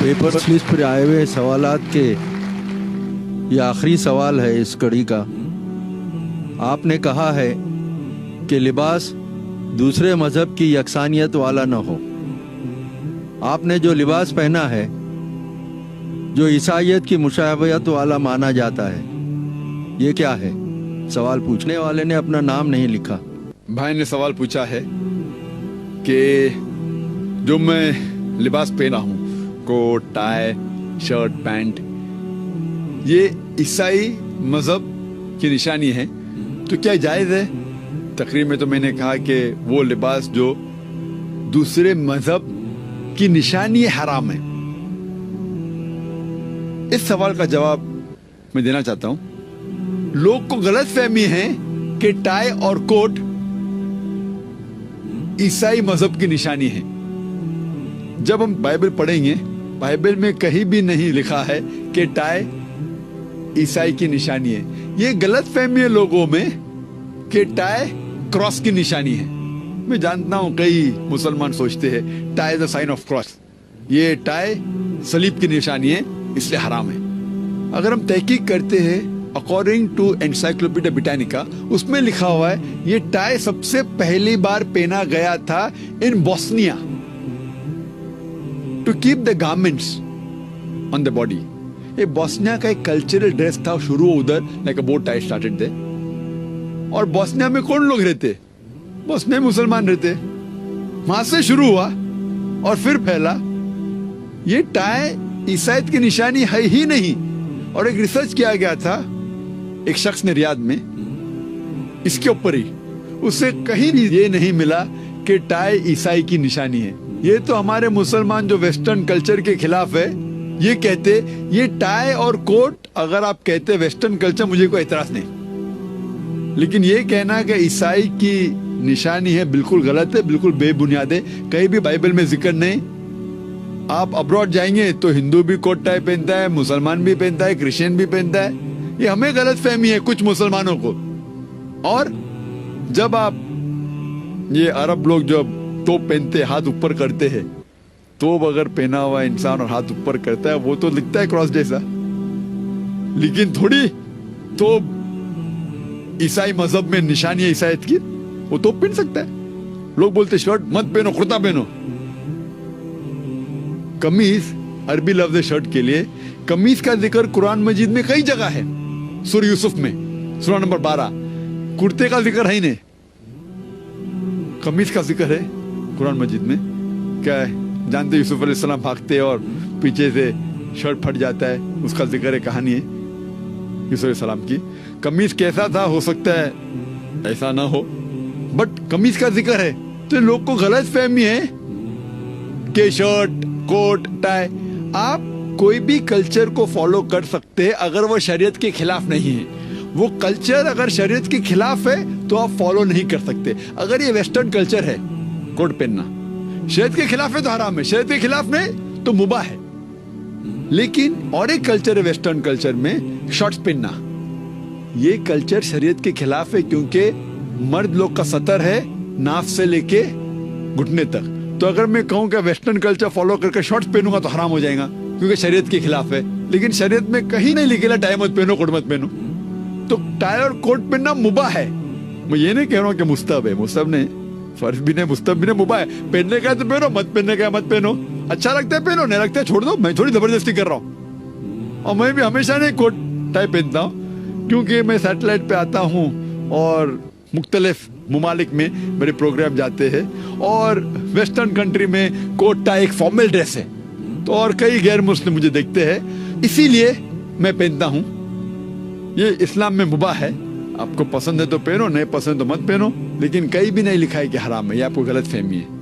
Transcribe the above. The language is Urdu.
پیپر سلپ پر آئے ہوئے سوالات کے یہ آخری سوال ہے اس کڑی کا. آپ نے کہا ہے کہ لباس دوسرے مذہب کی یکسانیت والا نہ ہو. آپ نے جو لباس پہنا ہے جو عیسائیت کی مشابہت والا مانا جاتا ہے یہ کیا ہے؟ سوال پوچھنے والے نے اپنا نام نہیں لکھا. بھائی نے سوال پوچھا ہے کہ جو میں لباس پہنا ہوں کوٹ ٹائی شرٹ پینٹ یہ عیسائی مذہب کی نشانی ہے تو کیا جائز ہے؟ تقریر میں تو میں نے کہا کہ وہ لباس جو دوسرے مذہب کی نشانی حرام ہے. اس سوال کا جواب میں دینا چاہتا ہوں. لوگ کو غلط فہمی ہے کہ ٹائی اور کوٹ عیسائی مذہب کی نشانی ہے. جب ہم بائبل پڑھیں گے بائبل میں کہیں بھی نہیں لکھا ہے کہ ٹائی عیسائی کی نشانی ہے. یہ غلط فہمی ہے لوگوں میں کہ ٹائی کراس کی نشانی ہے. میں جانتا ہوں کئی مسلمان سوچتے ہیں tie is a sign of cross. یہ ٹائی صلیب کی نشانی ہے اس لیے حرام ہے. اگر ہم تحقیق کرتے ہیں اکارڈنگ ٹو انسائکلوپیڈیا بریٹانیکا اس میں لکھا ہوا ہے یہ ٹائی سب سے پہلی بار پہنا گیا تھا in Bosnia to keep the garments on the body. یہ بوسنیا کا ایک کلچرل ڈریس تھا. شروع ادھر like a bow tie started they. اور بوسنیا میں کون لوگ رہتے؟ بوسنیا میں مسلمان رہتے. وہاں سے شروع ہوا اور پھر پھیلا. یہ ٹائی عیسائیت کی نشانی ہے ہی نہیں. اور ایک ریسرچ کیا گیا تھا ایک شخص نے ریاض میں اس کے اوپر ہی اسے کہیں بھی یہ نہیں ملا کہ ٹائی عیسائی کی نشانی ہے. یہ تو ہمارے مسلمان جو ویسٹرن کلچر کے خلاف ہے یہ کہتے یہ ٹائی اور کوٹ اگر آپ کہتے ویسٹرن کلچر مجھے کوئی اعتراض نہیں. لیکن یہ کہنا کہ عیسائی کی نشانی ہے بالکل غلط ہے بالکل بے بنیاد ہے. کہیں بھی بائبل میں ذکر نہیں. آپ ابراڈ جائیں گے تو ہندو بھی کوٹ ٹائی پہنتا ہے مسلمان بھی پہنتا ہے کرسچین بھی پہنتا ہے. یہ ہمیں غلط فہمی ہے کچھ مسلمانوں کو. اور جب آپ یہ عرب لوگ جب توپ پہنتے ہاتھ اوپر کرتے ہیں توپ اگر پہنا ہوا انسان اور ہاتھ اوپر کرتا ہے وہ تو لگتا ہے کراس جیسا. لیکن تھوڑی توپ عیسائی مذہب میں نشانی ہے عیسائیت کی وہ توپ پہن سکتا ہے. لوگ بولتے شرٹ مت پہنو کرتا پہنو. قمیص عربی لفظ شرٹ کے لیے قمیص کا ذکر قرآن مجید میں کئی جگہ ہے. سورہ یوسف میں سورہ نمبر 12 کرتے کا ذکر ہے ہی نہیں قمیص کا ذکر ہے قرآن مجید میں. کیا ہے جانتے یوسف علیہ السلام بھاگتے اور پیچھے سے شرٹ پھٹ جاتا ہے اس کا ذکر ہے کہانی ہے یوسف علیہ السلام کی. قمیص کیسا تھا ہو سکتا ہے ایسا نہ ہو بٹ قمیص کا ذکر ہے. تو لوگ کو غلط فہمی ہے کہ شرٹ کوٹ ٹائی. آپ کوئی بھی کلچر کو فالو کر سکتے اگر وہ شریعت کے خلاف نہیں ہے. وہ کلچر اگر شریعت کے خلاف ہے تو آپ فالو نہیں کر سکتے. اگر یہ ویسٹرن کلچر ہے کوٹ پہننا شریعت کے خلاف ہے تو حرام ہے. شریعت کے خلاف نہیں تو مباح ہے. لیکن اور ایک کلچر ہے ویسٹرن کلچر میں شارٹس پہننا. یہ کلچر شریعت کے خلاف ہے کیونکہ مرد لوگ کا سطر ہے ناف سے لے کے گھٹنے تک. تو اگر میں کہوں کہ ویسٹرن کلچر فالو کر کے شارٹس پہنوں گا تو حرام ہو جائے گا کیونکہ شریعت کے خلاف ہے. لیکن شریعت میں کہیں نہیں لکھے ٹائی مت پہنو کوٹ مت پہنو. تو ٹائی اور کوٹ پہننا مباح ہے. میں یہ نہیں کہہ رہا ہوں کہ مستحب ہے. مستحب نہیں فرض بھی نہیں مستحب بھی نہیں مباح ہے. پہننے کا ہے تو پہنو مت پہننے کا ہے مت پہنو. اچھا لگتا ہے پہنو نہیں لگتا ہے چھوڑ دو. میں تھوڑی زبردستی کر رہا ہوں. اور میں بھی ہمیشہ نہیں کوٹ ٹائی پہنتا ہوں کیونکہ میں سیٹلائٹ پہ آتا ہوں اور مختلف ممالک میں میرے پروگرام جاتے ہیں اور ویسٹرن کنٹری میں کوٹ ٹائی ایک فارمل ڈریس ہے. تو اور کئی غیر مسلم مجھے دیکھتے ہیں اسی لیے میں پہنتا ہوں. یہ اسلام میں مباح ہے. آپ کو پسند ہے تو پہنو نہیں پسند تو مت پہنو. لیکن کہیں بھی نہیں لکھا ہے کہ حرام ہے. یہ آپ کو غلط فہمی ہے.